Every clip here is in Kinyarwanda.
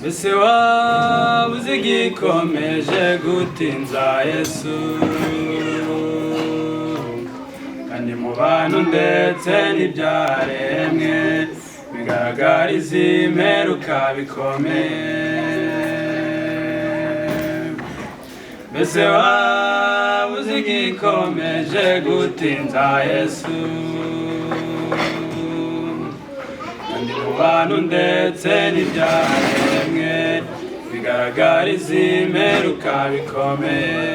ese wabuze igikomeje gutinza Yesu kandi mu bantu ndetse n'ibyaremwe bigaragariza imperuka bikomeye. Mbese wabuze igikomeje gutinza Yesu kandi mu bantu ndetse n'ibyaremwe bigaragariza imperuka bikomeye.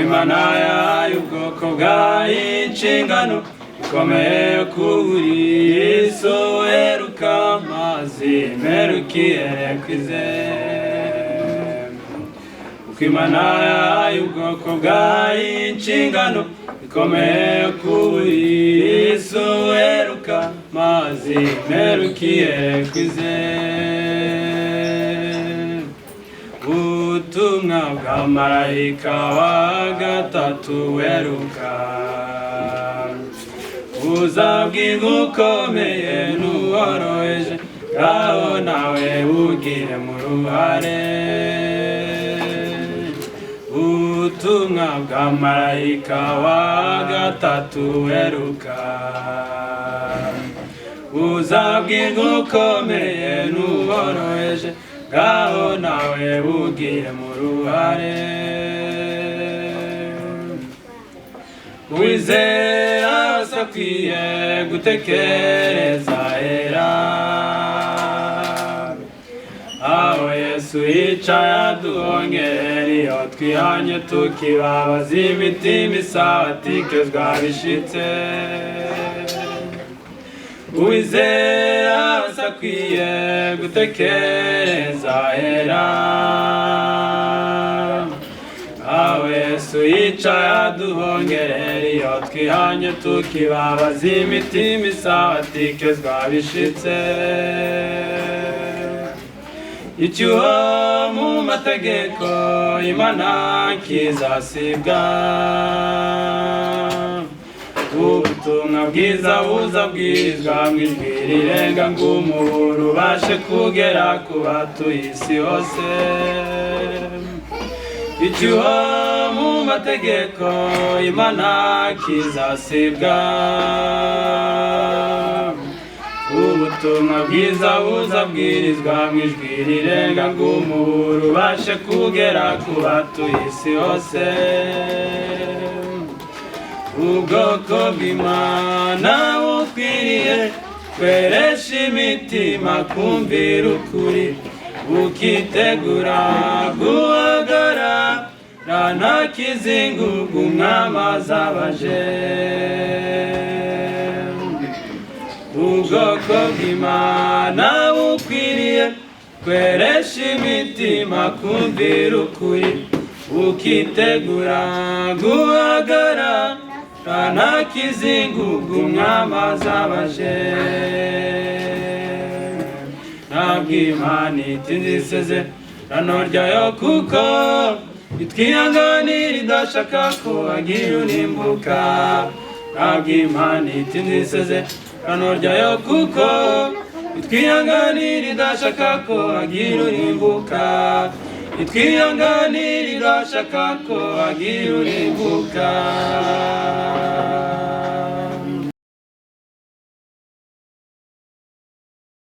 Imana yahaye ubwoko bwayo inshingano ikomeye kuri Yesu uheruka maze imperuka iherekwize. Imana yahaye ubwoko bwayo inshingano ikomeye kuri Yesu uheruka maze imperuka iherekwize. Ubutumwa bwa marayika wa gatatu uheruka buzabwirwa ukomeye n'uworoheje, ngaho nawe ugire mu ruhare. Ubutumwa bwa marayika wa gatatu uheruka buzabwirwa ukomeye n'uworoheje, ngaho nawe ugire mu ruhare. Uwizera wese akwiye gutekereza hera aho Yesu yicaye aduhongera, iyo twihanye tukibabaza imitima isatikezwa bishitse. Uwizera wese akwiye gutekereza hera aho Yesu yicaye aduhongerera, iyo twihanye tukibabaza imitima isatikezwa bishitse. Icyuho mu mategeko Imana kizasibwa, ubutumwa bwiza buzabwirizwa mu ijwi rirenga ngo umuburo ubashe kugera ku batuye isi hose. Icyuho mu mategeko Imana kizasibwa, ubutumwa bwiza buzabwirizwa mu ijwi rirenga ngo umuburo ubashe kugera ku batuye isi hose. Ubwoko bw'Imana bukwiriye kweresha imitima kumvira ukuri, bukitegura guhagarara nta kizingugu umwami azabaje. Ubwoko bw'Imana bukwiriye kweresha imitima kumvira ukuri, bukitegura guhagarara nta kizingugu umwami azabaje. Ntabwo Imana itinze isezerano ryayo, kuko itwihanganira idashaka ko hagira urimbuka. Ntabwo Imana itinze isezerano ryayo, kuko itwihanganira idashaka ko hagira urimbuka. Itwihanganira idashaka ko hagira urimbuka.